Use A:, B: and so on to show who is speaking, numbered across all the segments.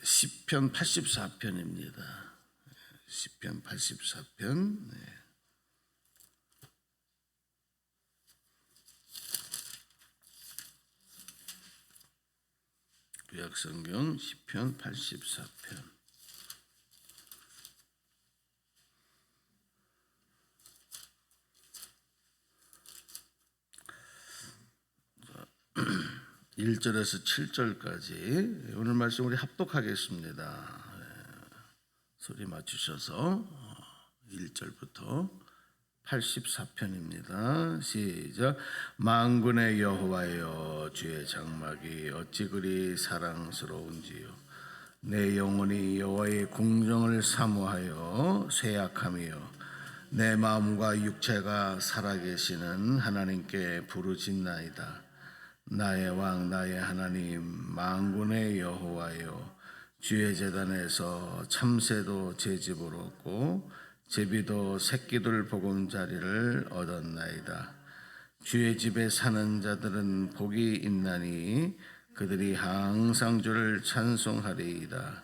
A: 시편 84편입니다. 시편 84편. 구약성경 시편 84편. 자, 1절에서 7절까지 오늘 말씀 우리 합독하겠습니다. 소리 맞추셔서 1절부터 84편입니다. 시작. 만군의 여호와여, 주의 장막이 어찌 그리 사랑스러운지요. 내 영혼이 여호와의 궁정을 사모하여 쇠약하며 내 마음과 육체가 살아계시는 하나님께 부르짖나이다. 나의 왕 나의 하나님 만군의 여호와여, 주의 제단에서 참새도 제 집을 얻고 제비도 새끼들 보금자리를 얻었나이다. 주의 집에 사는 자들은 복이 있나니 그들이 항상 주를 찬송하리이다.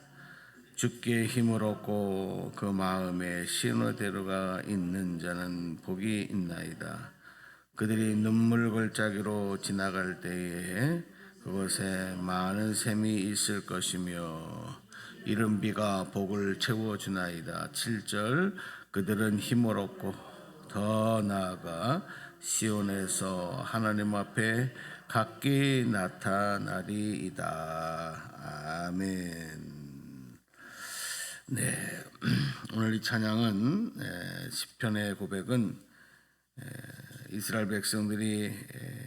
A: 주께 힘을 얻고 그 마음에 신호대로가 있는 자는 복이 있나이다. 그들이 눈물 골짜기로 지나갈 때에 그곳에 많은 샘이 있을 것이며 이른 비가 복을 채워주나이다. 7절. 그들은 힘을 얻고 더 나아가 시온에서 하나님 앞에 각기 나타나리이다. 아멘. 네, 오늘 이 찬양은 시편의 고백은 이스라엘 백성들이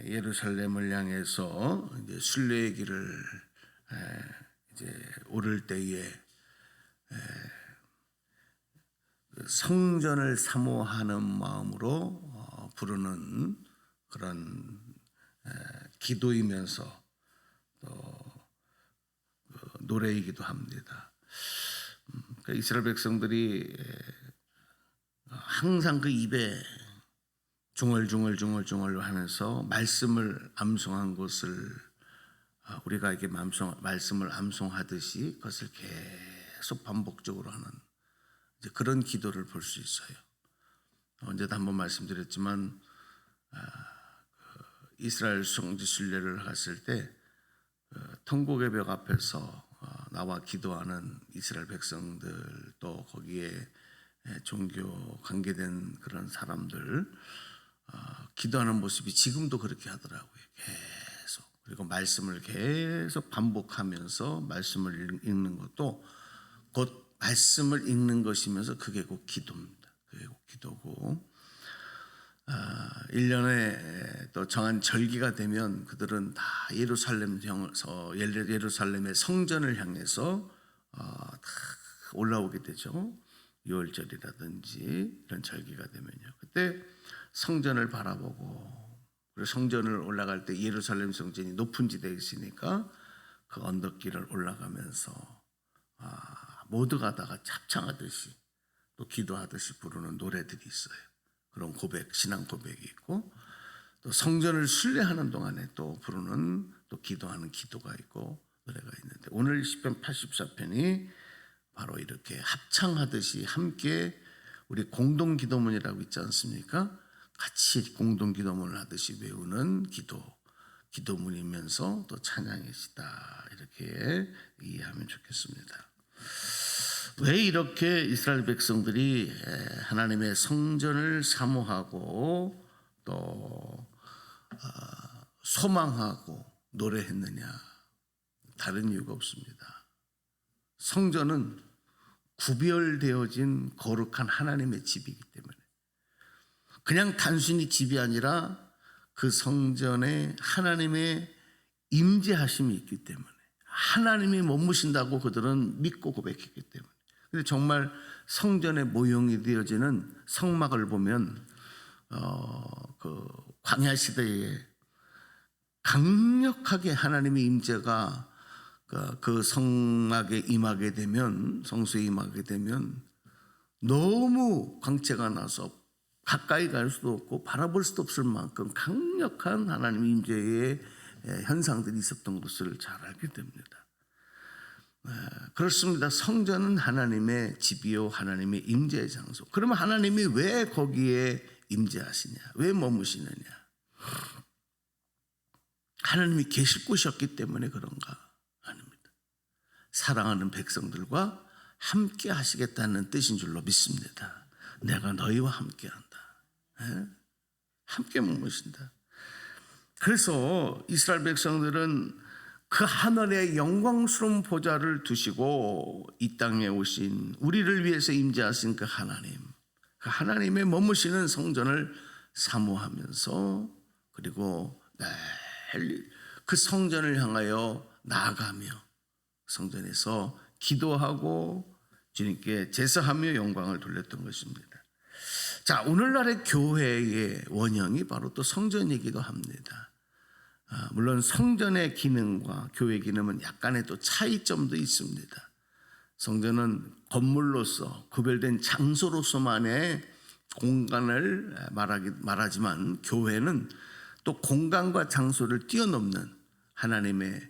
A: 예루살렘을 향해서 이제 순례의 길을 이제 오를 때에 성전을 사모하는 마음으로 부르는 그런 기도이면서 또 노래이기도 합니다. 이스라엘 백성들이 항상 그 입에 중얼중얼 하면서 말씀을 암송한 것을 우리가 이렇게 말씀을 암송하듯이 그것을 계속 반복적으로 하는 그런 기도를 볼 수 있어요. 언제도 한번 말씀드렸지만 이스라엘 성지 순례를 갔을 때 통곡의 벽 앞에서 나와 기도하는 이스라엘 백성들, 또 거기에 종교 관계된 그런 사람들 기도하는 모습이 지금도 그렇게 하더라고요. 계속. 그리고 말씀을 계속 반복하면서 말씀을 읽는 것도 곧 말씀을 읽는 것이면서 그게 곧 기도입니다. 그게 곧 기도고 1년에 또 정한 절기가 되면 그들은 다 예루살렘의 성전을 향해서 다 올라오게 되죠. 6월절이라든지 이런 절기가 되면요. 그때 성전을 바라보고, 그리고 성전을 올라갈 때 예루살렘 성전이 높은 지대에 있으니까 그 언덕길을 올라가면서 모두가 다가 합창하듯이 또 기도하듯이 부르는 노래들이 있어요. 그런 고백, 신앙 고백이 있고, 또 성전을 순례하는 동안에 또 부르는, 또 기도하는 기도가 있고 노래가 있는데, 오늘 시편 84편이 바로 이렇게 합창하듯이 함께 우리 공동 기도문이라고 있지 않습니까? 같이 공동 기도문을 하듯이 외우는 기도문이면서 또 찬양이시다, 이렇게 이해하면 좋겠습니다. 왜 이렇게 이스라엘 백성들이 하나님의 성전을 사모하고 또 소망하고 노래했느냐? 다른 이유가 없습니다. 성전은 구별되어진 거룩한 하나님의 집이기 때문에, 그냥 단순히 집이 아니라 그 성전에 하나님의 임재하심이 있기 때문에, 하나님이 머무신다고 그들은 믿고 고백했기 때문에. 근데 정말 성전의 모형이 되어지는 성막을 보면 그 광야 시대에 강력하게 하나님의 임재가 그 성막에 임하게 되면, 성소에 임하게 되면 너무 광채가 나서 가까이 갈 수도 없고 바라볼 수도 없을 만큼 강력한 하나님의 임재의 현상들이 있었던 것을 잘 알게 됩니다. 그렇습니다. 성전은 하나님의 집이요 하나님의 임재의 장소. 그러면 하나님이 왜 거기에 임재하시냐? 왜 머무시느냐? 하나님이 계실 곳이었기 때문에 그런가? 아닙니다. 사랑하는 백성들과 함께 하시겠다는 뜻인 줄로 믿습니다. 내가 너희와 함께한다. 함께 머무신다. 그래서 이스라엘 백성들은 그 하늘의 영광스러운 보좌를 두시고 이 땅에 오신 우리를 위해서 임재하신 그 하나님의 머무시는 성전을 사모하면서 그리고 매일 그 성전을 향하여 나아가며 성전에서 기도하고 주님께 제사하며 영광을 돌렸던 것입니다. 자, 오늘날의 교회의 원형이 바로 또 성전이기도 합니다. 물론 성전의 기능과 교회 기능은 약간의 또 차이점도 있습니다. 성전은 건물로서 구별된 장소로서만의 공간을 말하지만 교회는 또 공간과 장소를 뛰어넘는 하나님의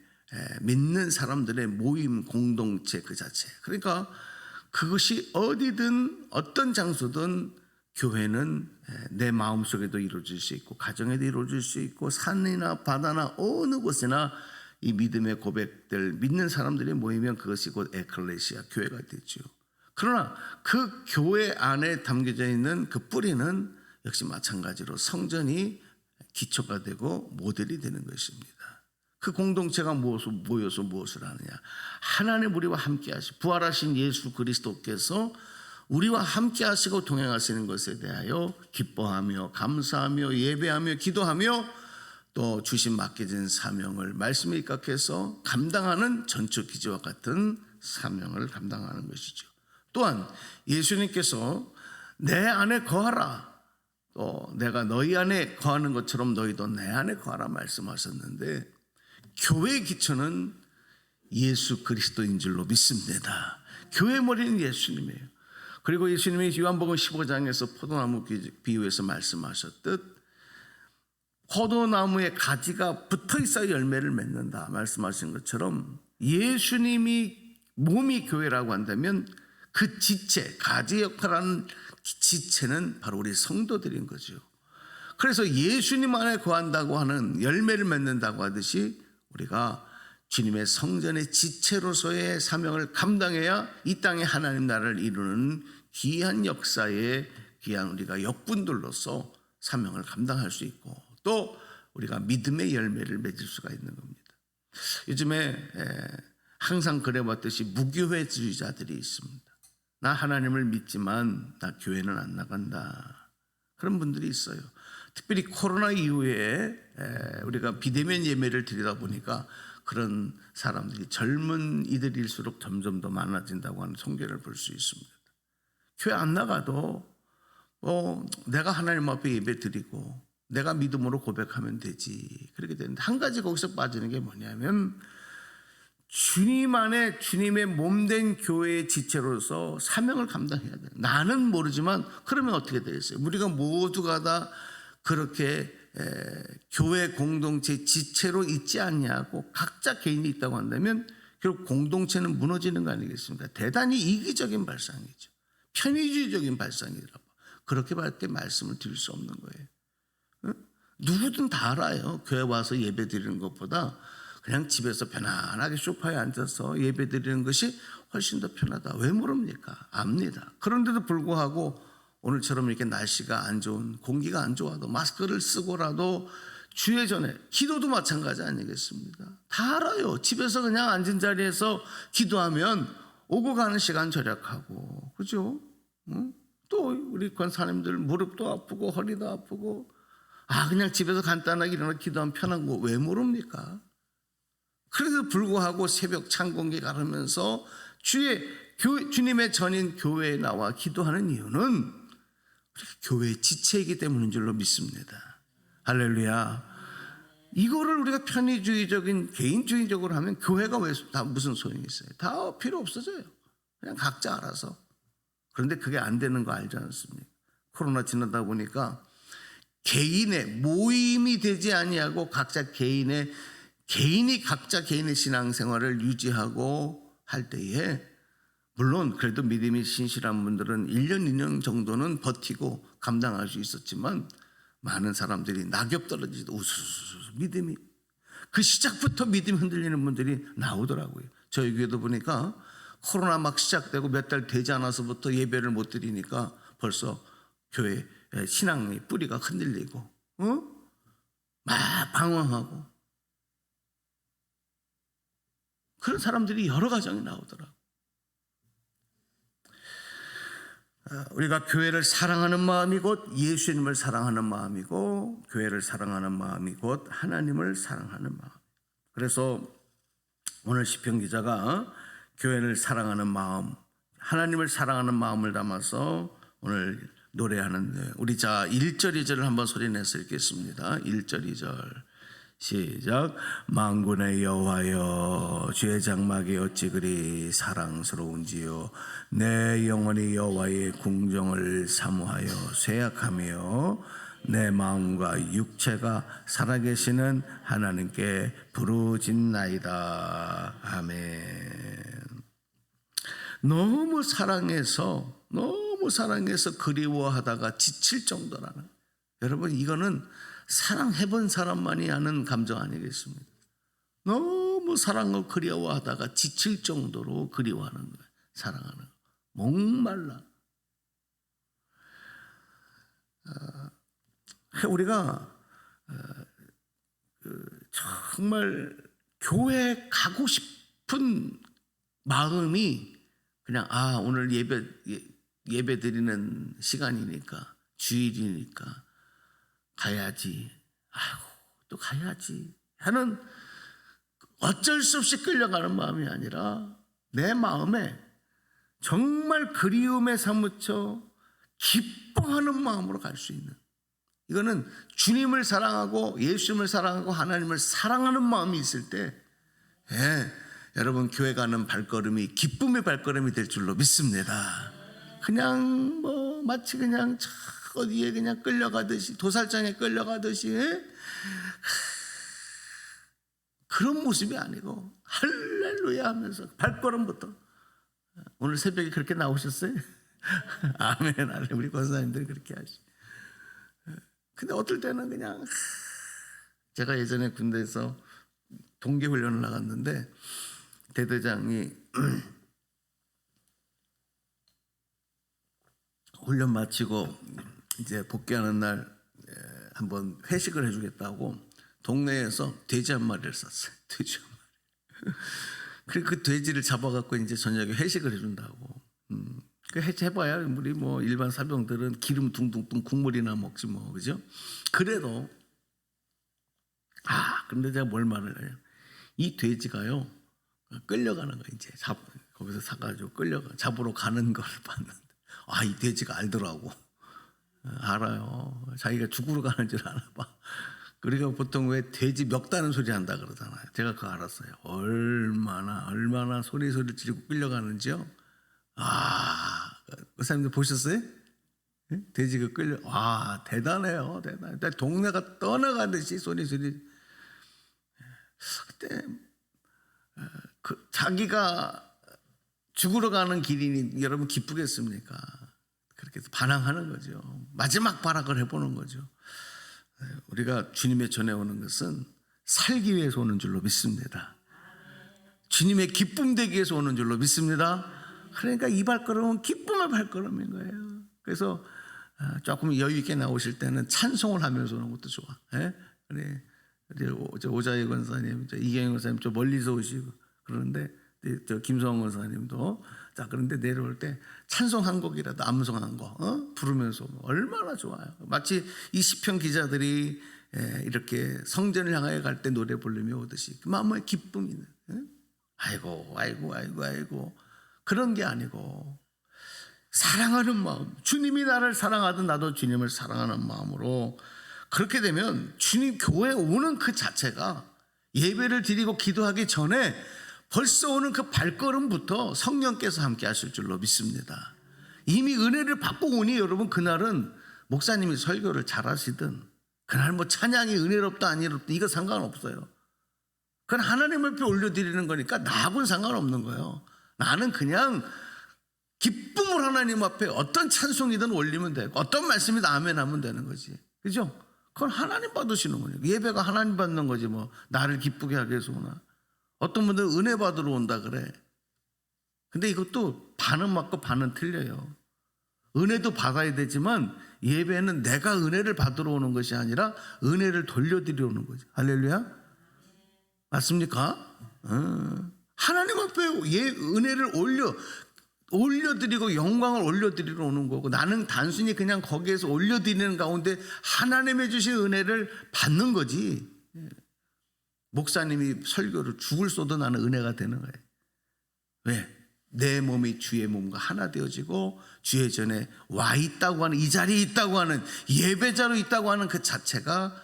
A: 믿는 사람들의 모임 공동체 그 자체. 그러니까 그것이 어디든 어떤 장소든 교회는 내 마음속에도 이루어질 수 있고 가정에도 이루어질 수 있고 산이나 바다나 어느 곳에나 이 믿음의 고백들 믿는 사람들이 모이면 그것이 곧 에클레시아 교회가 되죠. 그러나 그 교회 안에 담겨져 있는 그 뿌리는 역시 마찬가지로 성전이 기초가 되고 모델이 되는 것입니다. 그 공동체가 모여서 무엇을 하느냐? 하나님 우리와 함께 하시고 부활하신 예수 그리스도께서 우리와 함께 하시고 동행하시는 것에 대하여 기뻐하며 감사하며 예배하며 기도하며 또 주신 맡겨진 사명을 말씀에 입각해서 감당하는 전초기지와 같은 사명을 감당하는 것이죠. 또한 예수님께서 내 안에 거하라, 또 내가 너희 안에 거하는 것처럼 너희도 내 안에 거하라 말씀하셨는데 교회의 기초는 예수 그리스도인 줄로 믿습니다. 교회 머리는 예수님이에요. 그리고 예수님이 요한복음 15장에서 포도나무 비유에서 말씀하셨듯 포도나무에 가지가 붙어 있어야 열매를 맺는다 말씀하신 것처럼 예수님이 몸이 교회라고 한다면 그 지체, 가지 역할을 하는 지체는 바로 우리 성도들인 거죠. 그래서 예수님 안에 거한다고 하는 열매를 맺는다고 하듯이 우리가 주님의 성전의 지체로서의 사명을 감당해야 이 땅에 하나님 나라를 이루는 귀한 역사에 귀한 우리가 역분들로서 사명을 감당할 수 있고 또 우리가 믿음의 열매를 맺을 수가 있는 겁니다. 요즘에 항상 그래왔듯이 무교회주의자들이 있습니다. 나 하나님을 믿지만 나 교회는 안 나간다. 그런 분들이 있어요. 특별히 코로나 이후에 우리가 비대면 예배를 드리다 보니까 그런 사람들이 젊은 이들일수록 점점 더 많아진다고 하는 통계를 볼 수 있습니다. 교회 안 나가도 내가 하나님 앞에 예배 드리고 내가 믿음으로 고백하면 되지 그렇게 되는데 한 가지 거기서 빠지는 게 뭐냐면 주님 안에 주님의 몸된 교회의 지체로서 사명을 감당해야 돼요. 나는 모르지만 그러면 어떻게 되겠어요? 우리가 모두가 다 그렇게 교회 공동체 지체로 있지 않냐고 각자 개인이 있다고 한다면 결국 공동체는 무너지는 거 아니겠습니까? 대단히 이기적인 발상이죠. 편의주의적인 발상이라고 그렇게밖에 말씀을 드릴 수 없는 거예요. 누구든 다 알아요. 교회 와서 예배 드리는 것보다 그냥 집에서 편안하게 소파에 앉아서 예배 드리는 것이 훨씬 더 편하다. 왜 모릅니까? 압니다. 그런데도 불구하고 오늘처럼 이렇게 날씨가 안 좋은 공기가 안 좋아도 마스크를 쓰고라도 주의 전에 기도도 마찬가지 아니겠습니까? 다 알아요. 집에서 그냥 앉은 자리에서 기도하면 오고 가는 시간 절약하고 그죠? 또 우리 권사님들 무릎도 아프고 허리도 아프고 그냥 집에서 간단하게 일어나 기도하면 편한 거 왜 모릅니까? 그래도 불구하고 새벽 찬공기 가르면서 주님의 전인 교회에 나와 기도하는 이유는 교회의 지체이기 때문인 줄로 믿습니다. 할렐루야. 이거를 우리가 편의주의적인 개인주의적으로 하면 교회가 왜 다 무슨 소용이 있어요? 다 필요 없어져요. 그냥 각자 알아서. 그런데 그게 안 되는 거 알지 않습니까? 코로나 지나다 보니까 개인의 모임이 되지 아니하고 각자 개인이 각자 개인의 신앙생활을 유지하고 할 때에 물론 그래도 믿음이 신실한 분들은 1년, 2년 정도는 버티고 감당할 수 있었지만 많은 사람들이 낙엽 떨어지듯 우수수수 믿음이 그 시작부터 믿음이 흔들리는 분들이 나오더라고요. 저희 교회도 보니까 코로나 막 시작되고 몇 달 되지 않아서부터 예배를 못 드리니까 벌써 교회 신앙의 뿌리가 흔들리고 막 방황하고 그런 사람들이 여러 가정이 나오더라고요. 우리가 교회를 사랑하는 마음이 곧 예수님을 사랑하는 마음이고 교회를 사랑하는 마음이 곧 하나님을 사랑하는 마음. 그래서 오늘 시편 기자가 교회를 사랑하는 마음, 하나님을 사랑하는 마음을 담아서 오늘 노래하는데 우리 자 1절 2절을 한번 소리내서 읽겠습니다. 1절 2절 시작. 만군의 여호와여 주의 장막이 어찌 그리 사랑스러운지요. 내 영혼이 여호와의 궁정을 사모하여 쇠약하며 내 마음과 육체가 살아계시는 하나님께 부르짖나이다. 아멘. 너무 사랑해서 그리워하다가 지칠 정도라는, 여러분 이거는 사랑해본 사람만이 아는 감정 아니겠습니까? 너무 사랑하고 그리워하다가 지칠 정도로 그리워하는 거예요. 사랑하는 거. 목말라. 우리가 정말 교회 가고 싶은 마음이 그냥 오늘 예배 드리는 시간이니까 주일이니까 가야지. 또 가야지 하는 어쩔 수 없이 끌려가는 마음이 아니라 내 마음에 정말 그리움에 사무쳐 기뻐하는 마음으로 갈 수 있는, 이거는 주님을 사랑하고 예수님을 사랑하고 하나님을 사랑하는 마음이 있을 때 여러분 교회 가는 발걸음이 기쁨의 발걸음이 될 줄로 믿습니다. 그냥 마치 그냥 어디에 그냥 끌려가듯이 도살장에 끌려가듯이 그런 모습이 아니고 할렐루야 하면서 발걸음부터. 오늘 새벽에 그렇게 나오셨어요? 아멘. 우리 권사님들이 그렇게 하시. 근데 어떨 때는 그냥 제가 예전에 군대에서 동계훈련을 나갔는데 대대장이 훈련 마치고 이제 복귀하는 날 한번 회식을 해주겠다고 동네에서 돼지 한 마리를 샀어요. 돼지 한 마리. 그리고 그 돼지를 잡아갖고 이제 저녁에 회식을 해준다고. 그 해봐야 우리 일반 사병들은 기름 둥둥둥 국물이나 먹지 그죠? 그래도 근데 제가 뭘 말을 해요? 이 돼지가요 끌려가는 거 이제 거기서 사가지고 잡으러 가는 걸 봤는데 이 돼지가 알더라고. 알아요. 자기가 죽으러 가는 줄 아나 봐. 그러니까 보통 왜 돼지 멱다는 소리 한다 그러잖아요. 제가 그거 알았어요. 얼마나 소리 지르고 끌려가는지요. 그 사람들 보셨어요? 돼지가 대단해요. 대단해. 동네가 떠나가듯이 소리. 그때 자기가 죽으러 가는 길이니 여러분 기쁘겠습니까? 그렇게 반항하는 거죠. 마지막 발악을 해보는 거죠. 우리가 주님의 전해오는 것은 살기 위해서 오는 줄로 믿습니다. 주님의 기쁨 되기 위해서 오는 줄로 믿습니다. 그러니까 이 발걸음은 기쁨의 발걸음인 거예요. 그래서 조금 여유 있게 나오실 때는 찬송을 하면서 오는 것도 좋아. 우리 오자희 권사님, 이경영 권사님 좀 멀리서 오시고 그러는데 김성원 권사님도 그런데 내려올 때 찬송 한 곡이라도 암송 한 곡 부르면서 얼마나 좋아요. 마치 이 시편 기자들이 이렇게 성전을 향하여 갈 때 노래 부르며 오듯이 그 마음에 기쁨이 있는. 아이고 그런 게 아니고 사랑하는 마음, 주님이 나를 사랑하듯 나도 주님을 사랑하는 마음으로 그렇게 되면 주님 교회에 오는 그 자체가 예배를 드리고 기도하기 전에 벌써 오는 그 발걸음부터 성령께서 함께 하실 줄로 믿습니다. 이미 은혜를 받고 오니 여러분 그날은 목사님이 설교를 잘하시든 그날 찬양이 은혜롭다 아니롭다 이거 상관없어요. 그건 하나님 앞에 올려드리는 거니까 나하고는 상관없는 거예요. 나는 그냥 기쁨을 하나님 앞에 어떤 찬송이든 올리면 되고 어떤 말씀이든 아멘 하면 되는 거지. 그죠? 그건 하나님 받으시는 거예요. 예배가 하나님 받는 거지 뭐 나를 기쁘게 하기 위해서 오나. 어떤 분들은 은혜 받으러 온다 그래. 근데 이것도 반은 맞고 반은 틀려요. 은혜도 받아야 되지만 예배는 내가 은혜를 받으러 오는 것이 아니라 은혜를 돌려드리러 오는 거죠. 할렐루야. 맞습니까? 하나님 앞에 은혜를 올려드리고 영광을 올려드리러 오는 거고, 나는 단순히 그냥 거기에서 올려드리는 가운데 하나님의 주신 은혜를 받는 거지. 목사님이 설교를 죽을 쏘도 나는 은혜가 되는 거예요. 왜? 내 몸이 주의 몸과 하나 되어지고 주의 전에 와 있다고 하는, 이 자리에 있다고 하는, 예배자로 있다고 하는 그 자체가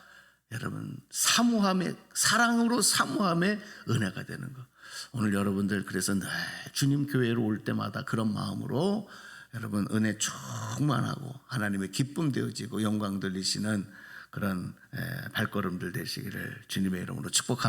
A: 여러분 사모함의, 사랑으로 사모함의 은혜가 되는 거. 오늘 여러분들 그래서 늘 주님 교회로 올 때마다 그런 마음으로 여러분 은혜 충만하고 하나님의 기쁨 되어지고 영광 돌리시는 그런 발걸음들 되시기를 주님의 이름으로 축복합니다.